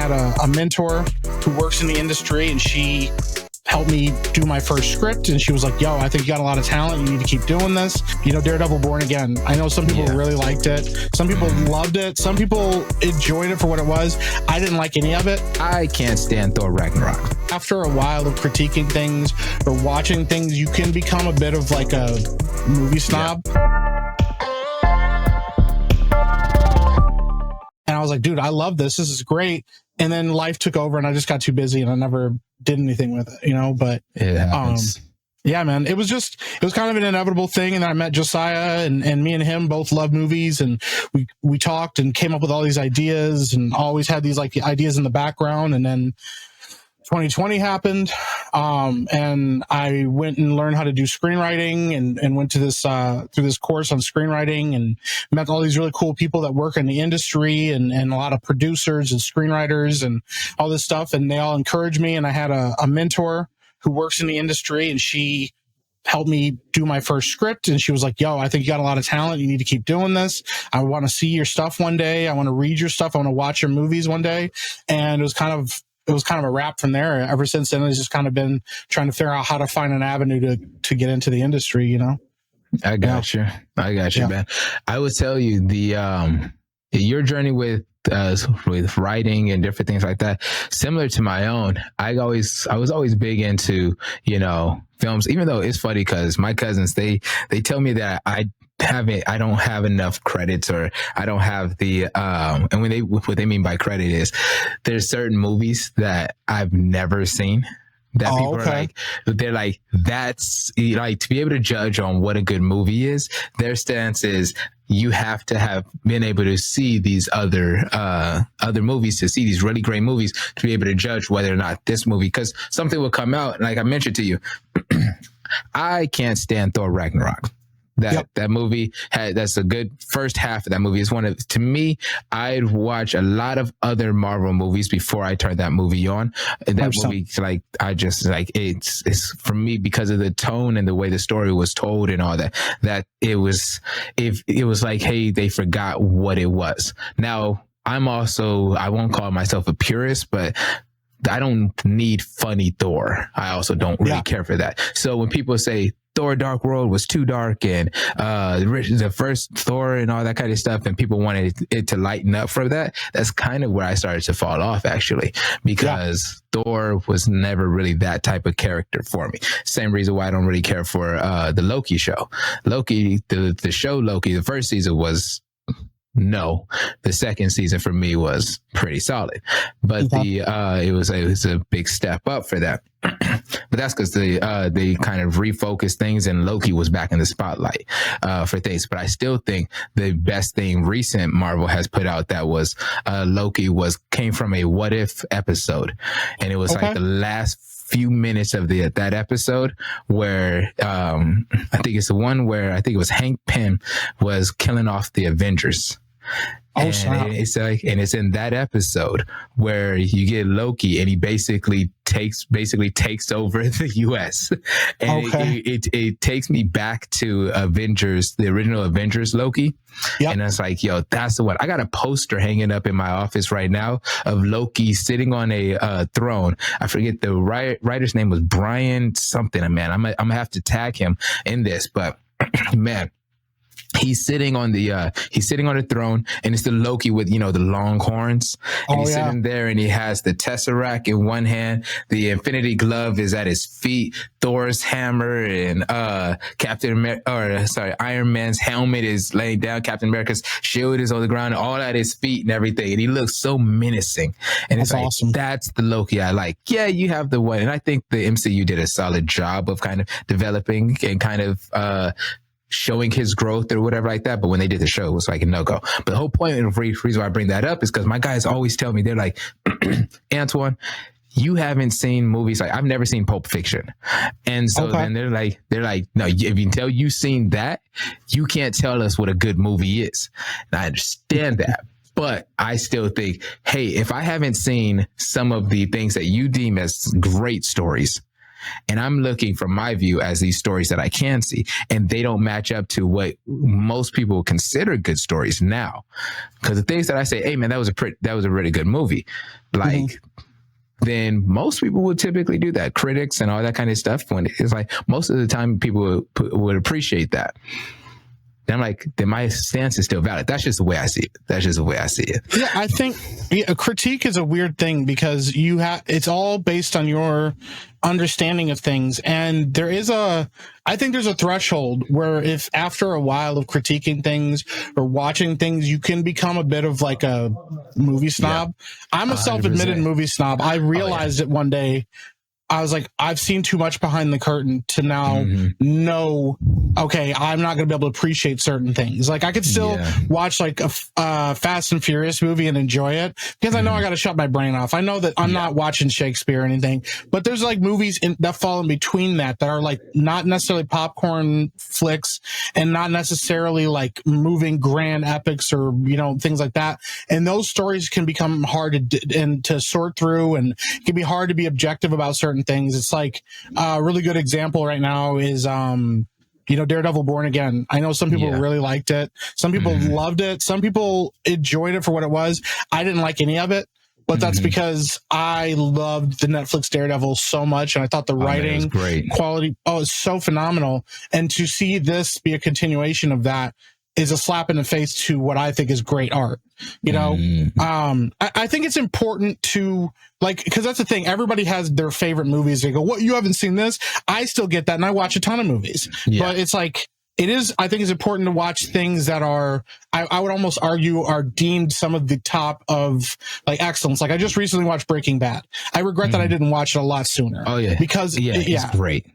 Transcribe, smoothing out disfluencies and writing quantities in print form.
had a mentor who works in the industry, and she helped me do my first script. And she was like, yo, I think you got a lot of talent. You need to keep doing this. Daredevil Born Again. I know some people really liked it. Some people loved it. Some people enjoyed it for what it was. I didn't like any of it. I can't stand Thor Ragnarok. After a while of critiquing things or watching things, you can become a bit of like a movie snob. And I was like, dude, I love this. This is great. And then life took over and I just got too busy and I never did anything with it, but it happens. Yeah, man, it was kind of an inevitable thing. And then I met Josiah and me and him both love movies, and we talked and came up with all these ideas and always had these like ideas in the background. And then 2020 happened. And I went and learned how to do screenwriting and went to this, through this course on screenwriting, and met all these really cool people that work in the industry and a lot of producers and screenwriters and all this stuff. And they all encouraged me. And I had a mentor who works in the industry, and she helped me do my first script. And she was like, yo, I think you got a lot of talent. You need to keep doing this. I want to see your stuff one day. I want to read your stuff. I want to watch your movies one day. And it was kind of a wrap from there. Ever since then, it's just kind of been trying to figure out how to find an avenue to get into the industry, I got you, man. I would tell you your journey with writing and different things like that, similar to my own. I was always big into, films, even though it's funny because my cousins, they tell me that I don't have enough credits, or I don't have the, and what they mean by credit is there's certain movies that I've never seen that people are like, they're like, that's like, to be able to judge on what a good movie is, their stance is you have to have been able to see these other movies, to see these really great movies, to be able to judge whether or not this movie, because something will come out. Like I mentioned to you, I can't stand Thor Ragnarok. That movie that's a good first half of that movie is to me, I'd watch a lot of other Marvel movies before I turn that movie on. And that movie, like, I just like, it's for me, because of the tone and the way the story was told and all that it was like, hey, they forgot what it was. Now I won't call myself a purist, but I don't need funny Thor. I also don't really care for that. So when people say Thor Dark World was too dark, and the first Thor and all that kind of stuff, and people wanted it to lighten up for that, that's kind of where I started to fall off, actually, because Thor was never really that type of character for me. Same reason why I don't really care for the Loki show. The show Loki, the first season was the second season for me was pretty solid, but it was a big step up for that. But that's because they kind of refocused things, and Loki was back in the spotlight for things. But I still think the best thing recent Marvel has put out that was Loki came from a what if episode, and it was like the last few minutes of that episode where I think it's the one where I think it was Hank Pym was killing off the Avengers. It's in that episode where you get Loki, and he basically takes over the US. And it takes me back to Avengers, the original Avengers Loki. And it's like, yo, that's the one. I got a poster hanging up in my office right now of Loki sitting on a throne. I forget the writer's name was Brian something. Man, I'm gonna have to tag him in this, but man, he's sitting on the throne, and it's the Loki with, the long horns. And he's sitting there, and he has the Tesseract in one hand. The Infinity Glove is at his feet. Thor's hammer and Iron Man's helmet is laying down. Captain America's shield is on the ground, all at his feet and everything. And he looks so menacing. And it's like, awesome. That's the Loki I like. Yeah, you have the one. And I think the MCU did a solid job of kind of developing and kind of showing his growth or whatever like that. But when they did the show, it was like a no-go. But the whole point and the reason why I bring that up is because my guys always tell me, they're like, Antoine, you haven't seen movies. Like, I've never seen Pulp Fiction. And so then they're like, no, if you tell you've seen that, you can't tell us what a good movie is. And I understand that. But I still think, hey, if I haven't seen some of the things that you deem as great stories, And I'm looking from my view as these stories that I can see, and they don't match up to what most people consider good stories now. Because the things that I say, hey man, that was a really good movie, like, then most people would typically do that. Critics and all that kind of stuff. When it's like, most of the time people would appreciate that. Then I'm like, then my stance is still valid. That's just the way I see it. Yeah, I think a critique is a weird thing because it's all based on your understanding of things. And I think there's a threshold where if after a while of critiquing things or watching things, you can become a bit of like a movie snob. Yeah. I'm a self-admitted movie snob. I realized it one day. I was like, I've seen too much behind the curtain to now know, okay, I'm not going to be able to appreciate certain things. Like I could still watch like a Fast and Furious movie and enjoy it because I know I got to shut my brain off. I know that I'm not watching Shakespeare or anything, but there's like movies that fall in between that are like not necessarily popcorn flicks and not necessarily like moving grand epics or, you know, things like that. And those stories can become hard to sort through, and it can be hard to be objective about certain things. It's like a really good example right now is Daredevil Born Again. I know some people really liked it. Some people loved it. Some people enjoyed it for what it was. I didn't like any of it, but that's because I loved the Netflix Daredevil so much, and I thought the writing quality is so phenomenal. And to see this be a continuation of that is a slap in the face to what I think is great art. You know, I think it's important to because that's the thing. Everybody has their favorite movies. They go, "What, you haven't seen this?" I still get that, and I watch a ton of movies. But it's like I think it's important to watch things that are, I would almost argue, are deemed some of the top of like excellence. Like I just recently watched Breaking Bad. I regret that I didn't watch it a lot sooner. Oh yeah, because it's great.